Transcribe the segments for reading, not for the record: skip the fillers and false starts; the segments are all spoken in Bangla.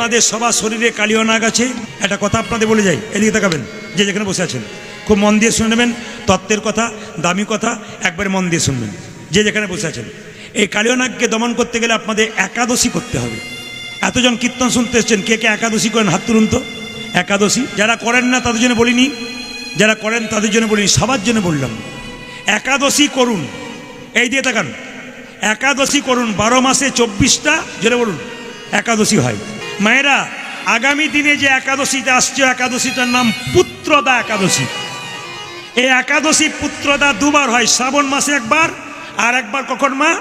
আপনাদের সবার শরীরে কালীয় নাগ আছে। একটা কথা আপনাদের বলে যাই, এদিকে তাকাবেন, যে যেখানে বসে আছেন খুব মন দিয়ে শুনে নেবেন। তত্ত্বের কথা, দামি কথা, একবারে মন দিয়ে শুনবেন। যে যেখানে বসে আছেন, এই কালীয় নাগকে দমন করতে গেলে আপনাদের একাদশী করতে হবে। এতজন কীর্তন শুনতে এসছেন, কে কে একাদশী করেন হাত তুলুন তো। একাদশী যারা করেন না তাদের জন্য বলিনি, যারা করেন তাদের জন্য বলিনি, সবার জন্য বললাম। একাদশী করুন, এই দিয়ে তাকান, একাদশী করুন। 12 মাসে 24টা জেনে বলুন একাদশী হয়। মায়েরা, আগামী দিনে যে একাদশীটা আসছে, একাদশীটার নাম পুত্রদা একাদশী। এই একাদশী পুত্রদা দুবার হয়, শ্রাবণ মাসে একবার, আর একবার কখন মা?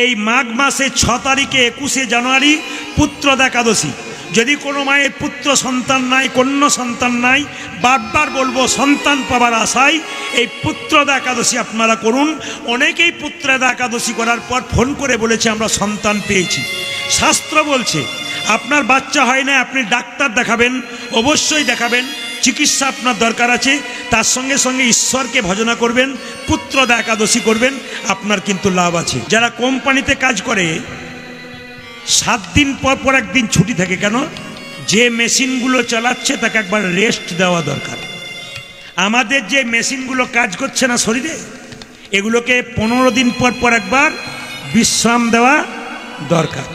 এই মাঘ মাসে 6 তারিখে 21শে জানুয়ারি পুত্রদা একাদশী। যদি কোনো মায়ের পুত্র সন্তান নাই, কন্যা সন্তান নাই, বারবার বলবো সন্তান পাবার আশায় এই পুত্রদা একাদশী আপনারা করুন। অনেকেই পুত্রদা একাদশী করার পর ফোন করে বলেছে আমরা সন্তান পেয়েছি। শাস্ত্র বলছে আপনার বাচ্চা হয় না, আপনি ডাক্তার দেখাবেন, অবশ্যই দেখাবেন, চিকিৎসা আপনার দরকার আছে, তার সঙ্গে সঙ্গে ঈশ্বরকে ভজনা করবেন, পুত্রদা একাদশী করবেন, আপনার কিন্তু লাভ আছে। যারা কোম্পানিতে কাজ করে 7 দিন পর পর একদিন ছুটি থাকে, কেন? যে মেশিনগুলো চালাচ্ছে তাকে একবার রেস্ট দেওয়া দরকার। আমাদের যে মেশিনগুলো কাজ করছে না শরীরে, এগুলোকে 15 দিন পর পর একবার বিশ্রাম দেওয়া দরকার।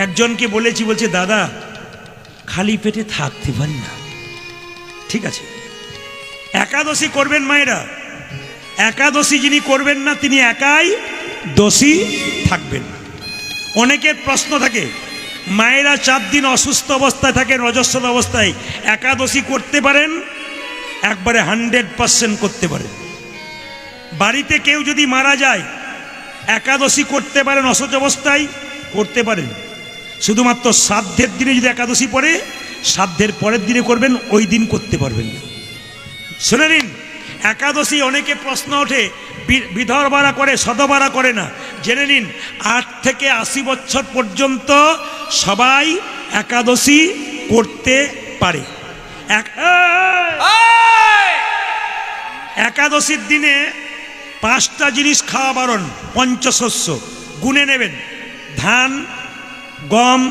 একজনকে বলেছি, বলছে দাদা খালি পেটে থাকতে পারি না। ঠিক আছে, একাদশী করবেন মায়েরা। একাদশী যিনি করবেন না তিনি একাই দোষী থাকবেন। অনেকের প্রশ্ন থাকে, মায়েরা 4 দিন অসুস্থ অবস্থায় থাকেন, রজস্বল অবস্থায়, একাদশী করতে পারেন? একবারে 100% করতে পারেন। বাড়িতে কেউ যদি মারা যায় একাদশী করতে পারেন, অসুস্থ অবস্থায় করতে পারেন। শুধুমাত্র শ্রাদ্ধের দিনে যদি একাদশী পড়ে, শ্রাদ্ধের পরের দিনে করবেন, ওই দিন করতে পারবেন না। শুনে নিন, একাদশী অনেকে প্রশ্ন ওঠে, বিধবারা করে, সধবারা করে না। জেনে নিন, 8 থেকে 80 বছর পর্যন্ত সবাই একাদশী করতে পারে। একাদশীর দিনে 5টা জিনিস খাওয়া বারণ। পঞ্চশস্য গুনে নেবেন, ধান, গম,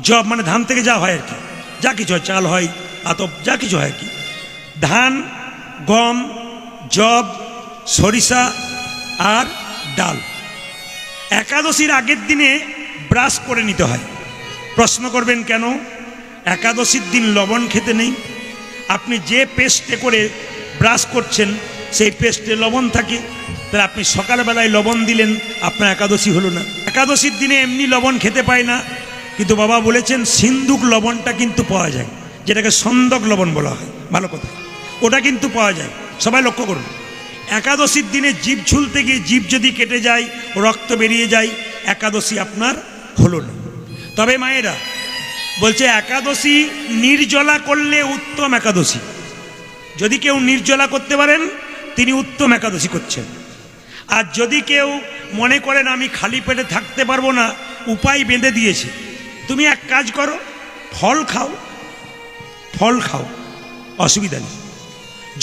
জব, মানে ধান থেকে যা হয় আর কি, যা কিছু হয়, চাল হয়, আতপ, যা কিছু হয় আর কি, ধান, গম, জব, সরিষা আর ডাল। একাদশীর আগের দিনে ব্রাশ করে নিতে হয়। প্রশ্ন করবেন কেন? একাদশীর দিন লবণ খেতে নেই। আপনি যে পেস্টে করে ব্রাশ করছেন সেই পেস্টে লবণ থাকে, তাহলে আপনি সকালবেলায় লবণ দিলেন, আপনার একাদশী হলো না। একাদশীর দিনে এমনি লবণ খেতে পায় না, কিন্তু বাবা বলেছেন সিন্দুক লবণটা কিন্তু পাওয়া যায়, যেটাকে সন্দক লবণ বলা হয়, ভালো কথা, ওটা কিন্তু পাওয়া যায়। সবাই লক্ষ্য করুন, একাদশীর দিনে জীব ঝুলতে গিয়ে জীব যদি কেটে যায়, রক্ত বেরিয়ে যায়, একাদশী আপনার হলো না। তবে মায়েরা বলছে একাদশী নির্জলা করলে উত্তম একাদশী। যদি কেউ নির্জলা করতে পারেন তিনি উত্তম একাদশী করছেন। আর যদি কেউ মনে করেন আমি খালি পেটে থাকতে পারবো না, উপায় বেঁধে দিয়েছে, তুমি এক কাজ করো, ফল খাও, ফল খাও, অসুবিধা নেই।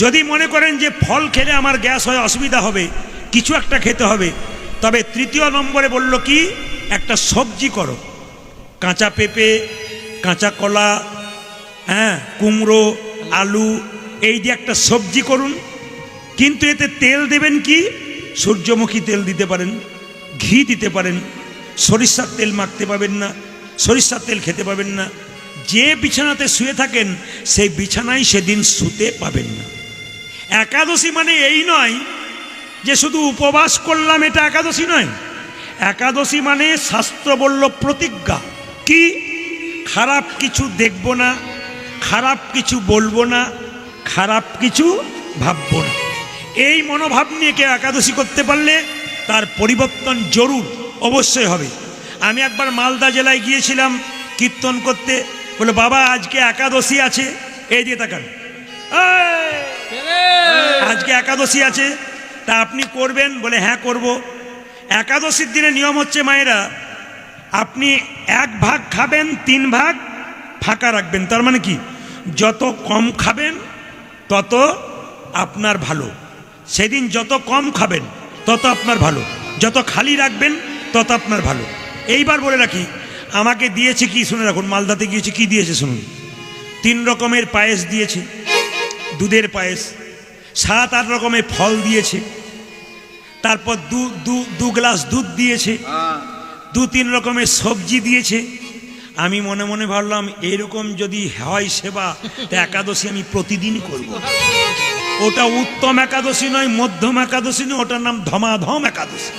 যদি মনে করেন যে ফল খেলে আমার গ্যাস হয়, অসুবিধা হবে, কিছু একটা খেতে হবে, তবে 3য় নম্বরে বলল কি, একটা সবজি করো, কাঁচা পেঁপে, কাঁচা কলা, কুমড়ো, আলু, এই যে একটা সবজি করুন। কিন্তু এতে তেল দেবেন কি? সূর্যমুখী তেল দিতে পারেন, ঘি দিতে পারেন, সরিষার তেল মাখতে পাবেন না, সরিষার তেল খেতে পাবেন না। যে বিছানাতে শুয়ে থাকেন সেই বিছানায় সেদিন শুতে পাবেন না। একাদশী মানে এই নয় যে শুধু উপবাস করলাম, এটা একাদশী নয়। একাদশী মানে শাস্ত্র বলল প্রতিজ্ঞা। কি? খারাপ কিছু দেখব না, খারাপ কিছু বলবো না, খারাপ কিছু ভাববো না। এই মনোভাব নিয়ে কেউ একাদশী করতে পারলে তার পরিবর্তন জরুর অবশ্যই হবে। আমি একবার মালদা জেলায় গিয়েছিলাম কীর্তন করতে, বলে বাবা আজকে একাদশী আছে, এই দিয়ে তাকান, আজকে একাদশী আছে, তা আপনি করবেন? বলে হ্যাঁ করব। একাদশীর দিনে নিয়ম হচ্ছে মায়েরা, আপনি 1 ভাগ খাবেন, 3 ভাগ ফাঁকা রাখবেন। তার মানে কি, যত কম খাবেন তত আপনার ভালো। সেদিন যত কম খাবেন তত আপনার ভালো, যত খালি রাখবেন তত আপনার ভালো। এইবার বলে রাখি, আমাকে দিয়েছে কি শুনে রাখুন, মালদাতে গিয়েছে, কি দিয়েছে শুনুন। 3 রকমের পায়েস দিয়েছে, দুধের পায়েস, 7-8 রকমের ফল দিয়েছে, তারপর দু গ্লাস দুধ দিয়েছে, 2-3 রকমের সবজি দিয়েছে। আমি মনে মনে ভাবলাম এরকম যদি হয় সেবা, তা একাদশী আমি প্রতিদিন করব। ওটা উত্তম একাদশী নয়, মধ্যম একাদশী নয়, ওটার নাম ধমাধম একাদশী।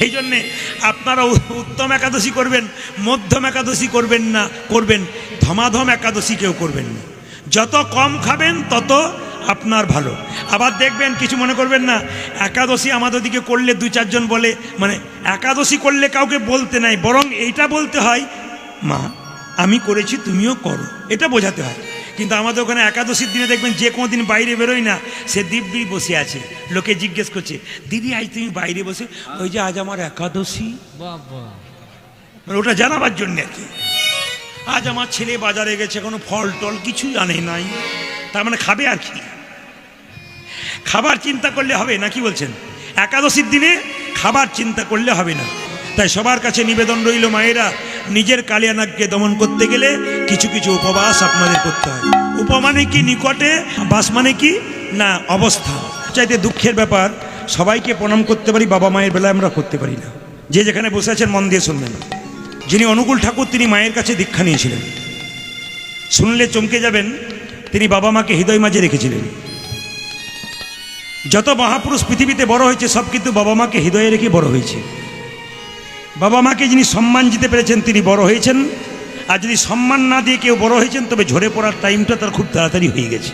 এই জন্যে আপনারা উত্তম একাদশী করবেন, মধ্যম একাদশী করবেন না, করবেন ধমাধম একাদশী কেউ করবেন না। যত কম খাবেন তত আপনার ভালো। আবার দেখবেন, কিছু মনে করবেন না, একাদশী আমাদের দিকে করলে 2-4 জন বলে, মানে একাদশী করলে কাউকে বলতে নাই, বরং এইটা বলতে হয়, মা আমি করেছি তুমিও করো, এটা বোঝাতে হয়। কিন্তু আমাদের ওখানে একাদশীর দিনে দেখবেন যে কোনো দিন বাইরে বেরোয় না, সে দিব্যি বসে আছে, লোকে জিজ্ঞেস করছে, দিদি আজ তুমি বাইরে বসে? ওই যে আজ আমার একাদশী, মানে ওটা জানাবার জন্য আর কি। আজ আমার ছেলে বাজারে গেছে, কোনো ফল টল কিছু জানে নাই, তার মানে খাবে আর কি। খাবার চিন্তা করলে হবে না, কি বলছেন? একাদশীর দিনে খাবার চিন্তা করলে হবে না। তাই সবার কাছে নিবেদন রইল, মায়েরা নিজের কালিয়ানাগকে দমন করতে গেলে কিছু কিছু উপবাস আপনাদের করতে হয়। উপমানে কি নিকটে, বাস মানে কি না অবস্থা। চাইতে দুঃখের ব্যাপার, সবাইকে প্রণাম করতে পারি, বাবা মায়ের বেলায় আমরা করতে পারি না। যে যেখানে বসে আছেন মন দিয়ে শুনবেন। যিনি অনুকূল ঠাকুর, তিনি মায়ের কাছে দীক্ষা নিয়েছিলেন। শুনলে চমকে যাবেন, তিনি বাবা মাকে হৃদয় মাঝে রেখেছিলেন। যত মহাপুরুষ পৃথিবীতে বড় হয়েছে সব কিন্তু বাবা মাকে হৃদয়ে রেখে বড় হয়েছে। বাবা মাকে যিনি সম্মান দিতে পেরেছেন তিনি বড় হয়েছেন। আর যদি সম্মান না দিয়ে কেউ বড় হয়েছেন, তবে ঝরে পড়ার টাইমটা তার খুব তাড়াতাড়ি হয়ে গেছে।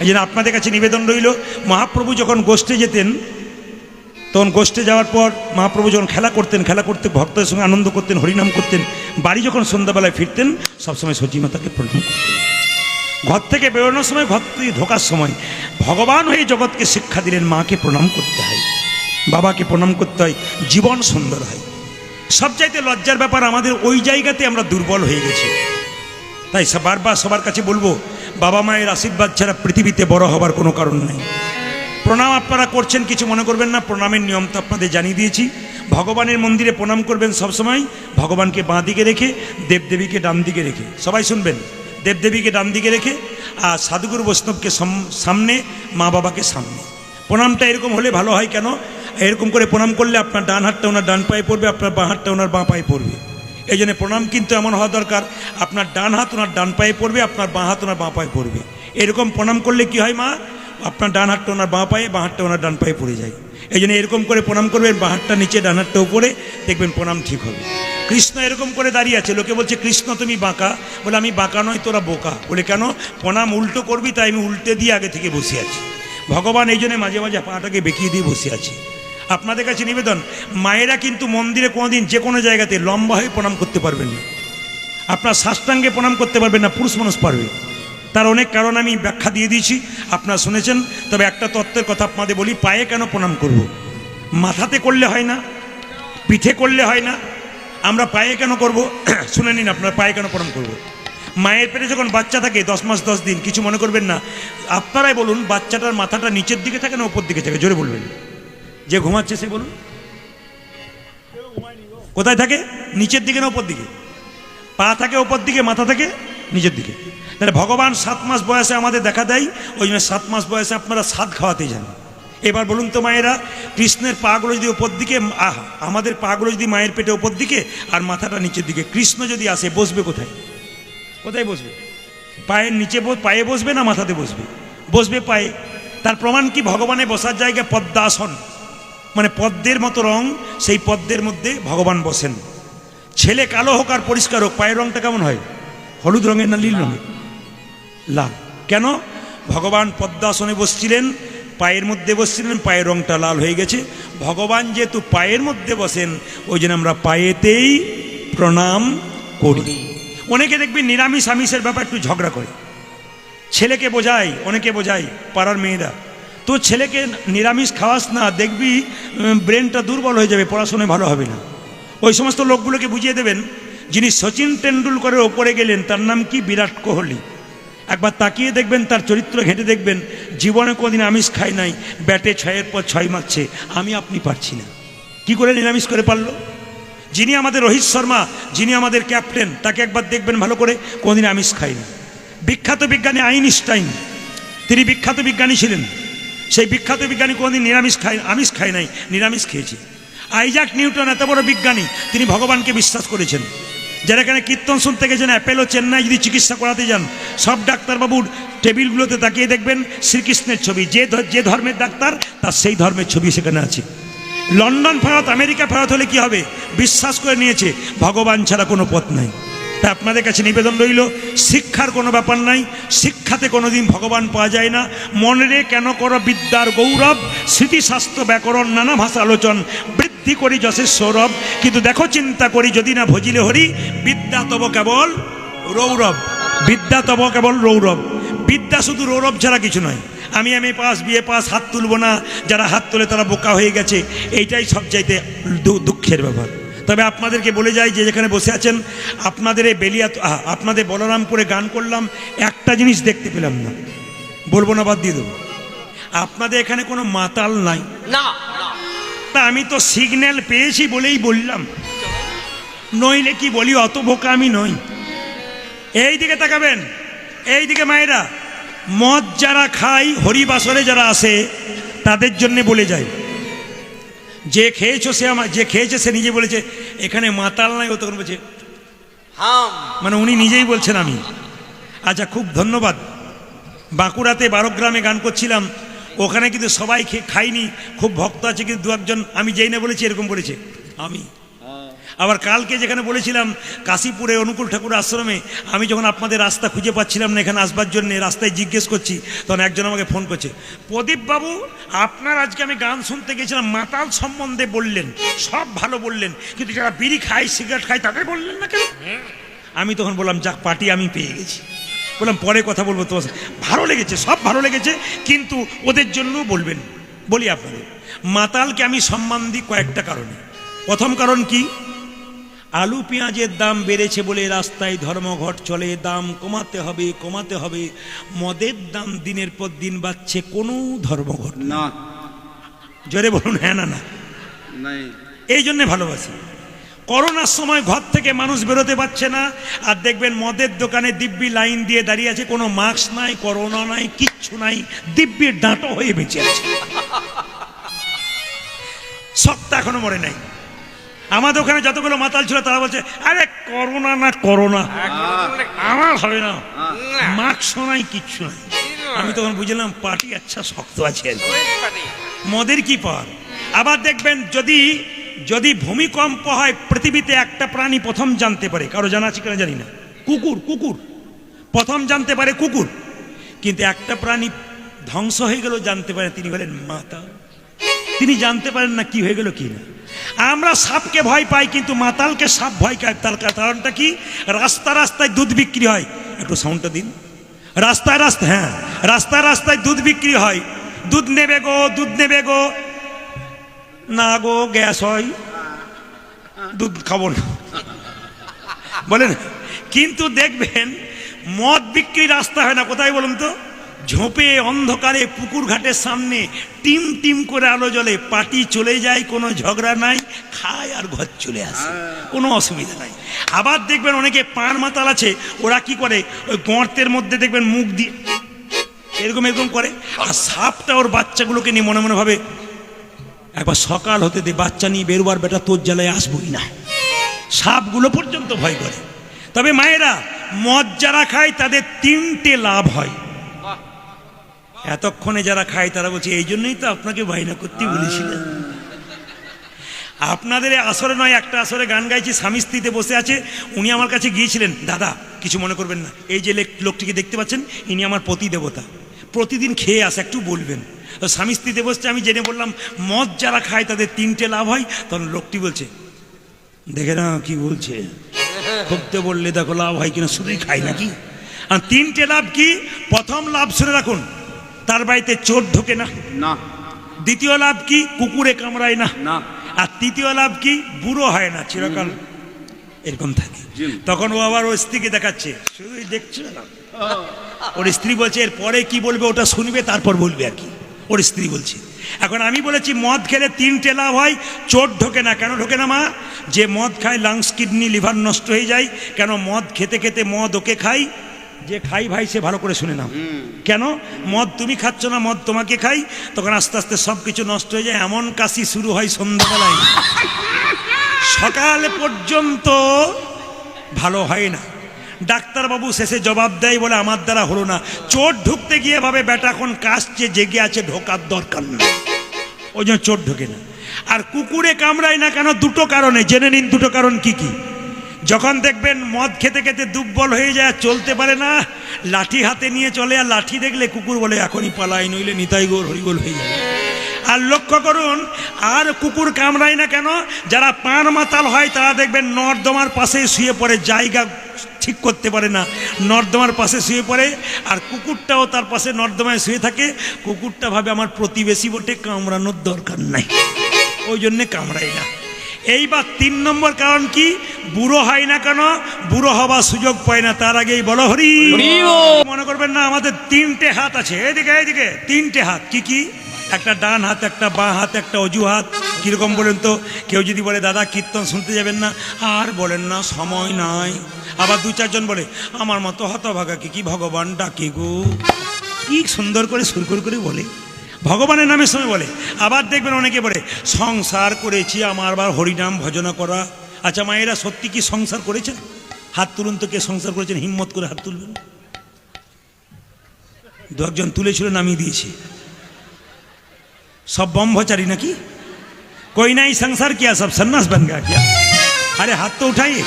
এই জন্য আপনাদের কাছে নিবেদন রইল, মহাপ্রভু যখন গোষ্ঠে যেতেন, তখন গোষ্ঠে যাওয়ার পর মহাপ্রভু যখন খেলা করতেন, খেলা করতে ভক্তদের সঙ্গে আনন্দ করতেন, হরিনাম করতেন, বাড়ি যখন সন্ধ্যাবেলায় ফিরতেন সবসময় সচিমাতাকে প্রণাম করতেন। ঘর থেকে বেরোনোর সময়, ঘর থেকে ঢোকার সময় ভগবান হয়ে জগৎকে শিক্ষা দিলেন, মাকে প্রণাম করতে হয়, বাবাকে প্রণাম করতে হয়, জীবন সুন্দর হয়। সবচাইতে লজ্জার ব্যাপার, আমাদের ওই জায়গাতে আমরা দুর্বল হয়ে গেছি। তাই বারবার সবার কাছে বলবো, বাবা মায়ের আশীর্বাদ ছাড়া পৃথিবীতে বড় হবার কোনো কারণ নেই। প্রণাম আপনারা করছেন, কিছু মনে করবেন না, প্রণামের নিয়ম তো আপনাদের জানিয়ে দিয়েছি। ভগবানের মন্দিরে প্রণাম করবেন সবসময় ভগবানকে বাঁ দিকে রেখে, দেবদেবীকে ডান দিকে রেখে। সবাই শুনবেন, দেবদেবীকে ডান দিকে রেখে, আর সাধুগুরু বৈষ্ণবকে সামনে, মা বাবাকে সামনে। প্রণামটা এরকম হলে ভালো হয়। কেন? এরকম করে প্রণাম করলে আপনার ডান হাতটা ওনার ডান পায়ে পড়বে, আপনার বাঁ হাতটা ওনার বাঁ পায়ে পড়বে। এই জন্য প্রণাম কিন্তু এমন হওয়া দরকার, আপনার ডান হাত ওনার ডান পায়ে পড়বে, আপনার বাঁ হাত ওনার বাঁ পায়ে পড়বে। এরকম প্রণাম করলে কি হয় মা? আপনার ডান হাতটা ওনার বাঁ পায়ে, বাঁ হাতটা ওনার ডান পায়ে পড়ে যায়। এই জন্য এরকম করে প্রণাম করবেন, বাঁ হাতটা নিচে, ডান হাতটা উপরে, দেখবেন প্রণাম ঠিক হবে। কৃষ্ণ এরকম করে দাঁড়িয়ে আছে, লোকে বলছে কৃষ্ণ তুমি বাঁকা, বলে আমি বাঁকা নয়, তোরা বোকা। বলে কেন? প্রণাম উল্টো করবি, তাই আমি উল্টে দিয়ে আগে থেকে বসে আছি। ভগবান এই জন্য মাঝে মাঝে পাটাকে বেঁকিয়ে দিয়ে বসে আছে। আপনাদের কাছে নিবেদন, মায়েরা কিন্তু মন্দিরে কোনোদিন যে কোনো জায়গাতে লম্বা হয়ে প্রণাম করতে পারবেন না। আপনার সাষ্টাঙ্গে প্রণাম করতে পারবেন না, পুরুষ মানুষ পারবে। তার অনেক কারণ আমি ব্যাখ্যা দিয়ে দিয়েছি, আপনারা শুনেছেন। তবে একটা তত্ত্বের কথা আপনাদের বলি, পায়ে কেন প্রণাম করব? মাথাতে করলে হয় না, পিঠে করলে হয় না, আমরা পায়ে কেন করব? শুনে নিন, আপনার পায়ে কেন প্রণাম করব? মায়ের পেটে যখন বাচ্চা থাকে 10 মাস 10 দিন, কিছু মনে করবেন না, আপনারাই বলুন, বাচ্চাটার মাথাটা নিচের দিকে থাকে না উপর দিকে থাকে? জোরে বলবেন, যে ঘুমাচ্ছে সে বলুন। কোথায় থাকে? নিচের দিকে না উপর দিকে? পা থাকে উপর দিকে, মাথা থাকে নিচের দিকে। তাহলে ভগবান 7 মাস বয়সে আমাদের দেখা দেয়, ওই জন্য 7 মাস বয়সে আপনারা সাধ খাওয়াতে যান। এবার বলুন তো মায়েরা, কৃষ্ণের পাগুলো যদি উপর দিকে, আমাদের পাগুলো যদি মায়ের পেটে উপর দিকে আর মাথাটা নিচের দিকে, কৃষ্ণ যদি আসে বসবে কোথায়? কোথায় বসবে? পায়ের নিচে, পায়ে বসবে না মাথাতে বসবে? বসবে পায়ে। তার প্রমাণ কি? ভগবানের বসার জায়গা পদ্মাসন, মানে পদ্মের মতো রং, সেই পদ্মের মধ্যে ভগবান বসেন। ছেলে কালো হোক আর পরিষ্কার হোক, পায়ের রংটা কেমন হয়? হলুদ রঙের না নীল রঙের? লাল। কেন? ভগবান পদ্মাসনে বসছিলেন, পায়ের মধ্যে বসছিলেন, পায়ের রংটা লাল হয়ে গেছে। ভগবান যেহেতু পায়ের মধ্যে বসেন, ওই জন্য আমরা পায়েতেই প্রণাম করি। অনেকে দেখবি নিরামিষ আমিষের ব্যাপার একটু ঝগড়া করে, ছেলেকে বোঝায়, অনেকে বোঝায় পাড়ার মেয়েরা, তো ছেলেকে নিরামিষ খাওয়াস না, দেখবি ব্রেনটা দুর্বল হয়ে যাবে, পড়াশোনায় ভালো হবে না। ওই সমস্ত লোকগুলোকে বুঝিয়ে দেবেন, যিনি সচিন টেন্ডুলকরের ওপরে গেলেন তার নাম কি? বিরাট কোহলি। একবার তাকিয়ে দেখবেন, তার চরিত্র ঘেঁটে দেখবেন, জীবনে কোনোদিন আমিষ খায় নাই, ব্যাটে 6-এর পর 6 মারছে। আমি আপনি পারছি না, কি করে নিরামিষ করে পারলো? যিনি আমাদের রোহিত শর্মা, যিনি আমাদের ক্যাপ্টেন, তাকে একবার দেখবেন ভালো করে, কোনোদিন আমিষ খায় না। বিখ্যাত বিজ্ঞানী আইনস্টাইন, তিনি বিখ্যাত বিজ্ঞানী ছিলেন। সেই বিখ্যাত বিজ্ঞানী কোনোদিন আমিষ খায় নাই, নিরামিষ খেয়েছে। আইজাক নিউটন এত বড় বিজ্ঞানী, তিনি ভগবানকে বিশ্বাস করেছেন। যারা এখানে কীর্তন শুনতে গেছেন, অ্যাপেলো চেন্নাই যদি চিকিৎসা করাতে যান, সব ডাক্তারবাবুর টেবিলগুলোতে তাকিয়ে দেখবেন শ্রীকৃষ্ণের ছবি। যে ধর্মের ডাক্তার, তার সেই ধর্মের ছবি সেখানে আছে। লন্ডন ফেরত, আমেরিকা ফেরত হলে কি হবে? বিশ্বাস করে নিয়েছে ভগবান ছাড়া কোনো পথ নাই। তাই আপনাদের কাছে নিবেদন রইল, শিক্ষার কোনো ব্যাপার নাই, শিক্ষাতে কোনোদিন ভগবান পাওয়া যায় না। মনে কেন করো বিদ্যার গৌরব, স্মৃতিশাস্ত্র ব্যাকরণ নানা ভাষা আলোচন, বৃদ্ধি করি যশের সৌরভ। কিন্তু দেখো চিন্তা করি, যদি না ভজিলে হরি, বিদ্যা তব কেবল রৌরব। বিদ্যা তব কেবল রৌরব। বিদ্যা শুধু রৌরব ছাড়া কিছু নয়। আমি এমএ পাস, বিএ পাস, হাত তুলব না। যারা হাত তোলে তারা বোকা হয়ে গেছে, এইটাই সবচাইতে দুঃখের ব্যাপার। তবে আপনাদেরকে বলে যাই, যে যেখানে বসে আছেন, আপনাদের এই আপনাদের বলরামপুরে গান করলাম, একটা জিনিস দেখতে পেলাম না, বলবো না, বাদ দিয়ে দেবো। আপনাদের এখানে কোনো মাতাল নাই না। তা আমি তো সিগন্যাল পেয়েছি বলেই বললাম, নইলে কি বলি, অত বোকা আমি নই। এই দিকে তাকাবেন, এই দিকে মায়েরা, মদ যারা খায়, হরিবাসরে যারা আসে, তাদের জন্যে বলে যায়, যে খেয়েছো সে আমার, যে খেয়েছে সে নিজে বলেছে এখানে মাতাল নাই, ও তখন বলছে মানে উনি নিজেই বলছেন আমি। আচ্ছা, খুব ধন্যবাদ। বাঁকুড়াতে 12 গ্রামে গান করছিলাম, ওখানে কিন্তু সবাই খাইনি, খুব ভক্ত আছে, কিন্তু দু একজন আমি যেই না বলেছি এরকম বলেছে আমি। আবার কালকে যেখানে বলেছিলাম কাশীপুরে অনুকূল ঠাকুর আশ্রমে, আমি যখন আপনাদের রাস্তা খুঁজে পাচ্ছিলাম না এখানে আসবার জন্য, রাস্তায় জিজ্ঞেস করছি, তখন একজন আমাকে ফোন করছে, প্রদীপ বাবু আপনার আজকে আমি গান শুনতে গেছিলাম, মাতাল সম্বন্ধে বললেন, সব ভালো বললেন, কিন্তু যারা বিড়ি খায়, সিগারেট খায়, তাদের বললেন না কেন? আমি তখন বললাম, যাক পার্টি আমি পেয়ে গেছি। বললাম পরে কথা বলবো, তোমার ভালো লেগেছে, সব ভালো লেগেছে, কিন্তু ওদের জন্য বলবেন। বলি আপনাদের, মাতালকে আমি সম্মান দিই কয়েকটা কারণে। প্রথম কারণ কি? আলু পেঁয়াজের দাম বেড়েছে বলে রাস্তায় ধর্মঘট চলে, দাম কমাতে হবে, কমাতে হবে। মদের দাম দিনের পর দিন বাড়ছে, কোনো ধর্মঘট না। জোরে বলুন হ্যাঁ না না। এই জন্যে ভালোবাসি। করোনার সময় ঘর থেকে মানুষ বেরোতে পারছে না, আর দেখবেন মদের দোকানে দিব্যি লাইন দিয়ে দাঁড়িয়ে আছে, কোনো মাস্ক নাই, করোনা নাই, কিচ্ছু নাই, দিব্যির ডাঁটো হয়ে বেঁচে আছে। সবটা এখনো মরে নাই। আমাদের ওখানে যতগুলো মাতাল ছিল তারা বলছে, আরে করোনা না করোনা, আমার হবে না, মাস্ক নাই, কিচ্ছু নাই। আমি তখন বুঝলাম পার্টি আচ্ছা শক্ত আছে, মদের কি পার। আবার দেখবেন, যদি ভূমিকম্প হয়, পৃথিবীতে একটা প্রাণী প্রথম জানতে পারে, কারো জানা আছে কিনা জানি না, কুকুর প্রথম জানতে পারে, কুকুর। কিন্তু একটা প্রাণী ধ্বংস হয়ে গেল জানতে পারে, তিনি বলেন মাতাল। তিনি জানতে পারেন না কি হয়ে গেল কি না। আমরা সাপকে ভয় পাই, কিন্তু মাতালকে সাপ ভয় পায়। তার কারণটা কি? রাস্তায় দুধ বিক্রি হয়, একটু সাউন্ডটা দিন। রাস্তায় দুধ বিক্রি হয়, দুধ নেবে গো, না গো গ্যাস হয়, দুধ খাবো না বলেন। কিন্তু দেখবেন মদ বিক্রি রাস্তা হয় না, কোথায় বলুন তো? ঝোপে, অন্ধকারে, পুকুর ঘাটের সামনে টিম করে আলো জ্বলে, পার্টি চলে যায়, কোনো ঝগড়া নাই, খায় আর ঘর চলে আসে, কোনো অসুবিধা নাই। আবার দেখবেন অনেকে পান মাতাল আছে, ওরা কি করে, ওই গর্তের মধ্যে দেখবেন মুখ দিয়ে এরকম করে, আর সাপটা ওর বাচ্চাগুলোকে নিয়ে মনে ভাবে, একবার সকাল হতে দে, বাচ্চা নিয়ে বেরোবার, বেটা তোর জ্বালায় আসবই না। সাপগুলো পর্যন্ত ভয় করে। তবে মায়েরা, মদ যারা খায় তাদের 3টে লাভ হয়। এতক্ষণে যারা খায় তারা বলছে, এই জন্যই তো আপনাকে বায়না করতে বলেছিলেন। আপনাদের আসরে নয়, একটা আসরে গান গাইছি, স্বামী স্ত্রীতে বসে আছে, উনি আমার কাছে গিয়েছিলেন, দাদা কিছু মনে করবেন না, এই যে লোকটিকে দেখতে পাচ্ছেন, ইনি আমার পতি দেবতা, প্রতিদিন খেয়ে আসে, একটু বলবেন। স্বামী স্ত্রীতে বসছে, আমি জেনে বললাম মদ যারা খায় তাদের 3টে লাভ হয়। তখন লোকটি বলছে, দেখে না কি বলছে, খুবতে বললে দেখো লাভ হয় কিনা, শুধুই খাই নাকি। আর 3টে লাভ কি? প্রথম লাভ শুনে রাখুন, তার বাড়িতে চোর ঢোকে না। দ্বিতীয় লাভ কি? কুকুরে কামড়ায় না। আর তৃতীয় লাভ কি? বুড়ো হয় না, চিরকাল এরকম থাকে। তখন ও আবার ওর স্ত্রীকে দেখাচ্ছে, শুধুই দেখছো না। ওর স্ত্রী বলছে, এর পরে কি বলবে ওটা শুনবে, তারপর বলবে আর কি। ওর স্ত্রী বলছে, এখন আমি বলেছি মদ খেলে 3টে লাভ হয়, চোট ঢোকে না। কেন ঢোকে না মা? যে মদ খায় লাংস, কিডনি, লিভার নষ্ট হয়ে যায়। কেন? মদ খেতে খেতে মদ ওকে খাই, যে খাই ভাই সে ভালো করে শুনে নাও। কেন? মদ তুমি খাচ্ছ না, মদ তোমাকে খাই, তখন আস্তে আস্তে সব কিছু নষ্ট হয়ে যায়। এমন কাশি শুরু হয় সন্ধ্যাবেলায়, সকাল পর্যন্ত ভালো হয় না। ডাক্তারবাবু শেষে জবাব দেয়, বলে আমার দ্বারা হলো না। চোট ঢুকতে গিয়ে ভাবে বেটা এখন কাশছে, জেগে আছে, ঢোকার দরকার না, ওই জন্য চোট ঢোকে না। আর কুকুরে কামড়ায় না কেন? দুটো কারণে, জেনে নিন দুটো কারণ কি কি। যখন দেখবেন মদ খেতে খেতে দুর্বল হয়ে যায়, চলতে পারে না, লাঠি হাতে নিয়ে চলে, আর লাঠি দেখলে কুকুর বলে এখনই পালাই, নইলে নিতাই গোল হরিগোল হয়ে যায়। আর লক্ষ্য করুন, আর কুকুর কামড়ায় না কেন? যারা পান মাতাল হয় তারা দেখবেন নর্দমার পাশে শুয়ে পড়ে, জায়গা ঠিক করতে পারে না, নর্দমার পাশে শুয়ে পড়ে। আর কুকুরটাও তার পাশে নর্দমায় শুয়ে থাকে। কুকুরটা ভাবে আমার প্রতিবেশী বটে, কামড়ানোর দরকার নাই, ওই জন্যে কামড়ায় না। এইবার 3 নম্বর কারণ কি? বুড়ো হয় না কেন? বুড়ো হবার সুযোগ পায় না। তার আগেই বলো হরি। মনে করবেন না আমাদের 3টে হাত আছে, এদিকে এদিকে 3টে হাত। কি কি? একটা ডান হাত, একটা বাঁ হাত, একটা অজু হাত। কীরকম বলেন তো? কেউ যদি বলে দাদা কীর্তন শুনতে যাবেন না, আর বলেন না সময় নাই। আবার 2-4 জন বলে আমার মতো হতভাগাকে কি ভগবান ডাকে গো। কি সুন্দর করে সুর করে বলে, ভগবানের নামের সময় বলে। আবার দেখবেন অনেকে বলে সংসার করেছি, আমার আবার হরিনাম ভজনা করা। আচ্ছা মায়েরা সত্যি কি সংসার করেছেন? হাত তুলুন তো, কে সংসার করেছেন? হিম্মত করে হাত তুলবেন। 2-1 জন তুলেছিল, নামিয়ে দিয়েছি। सब ब्रह्मचारी नाकि? कोई नहीं संसार किया, सब सन्यास बन गया क्या? अरे हाथ तो उठाइए।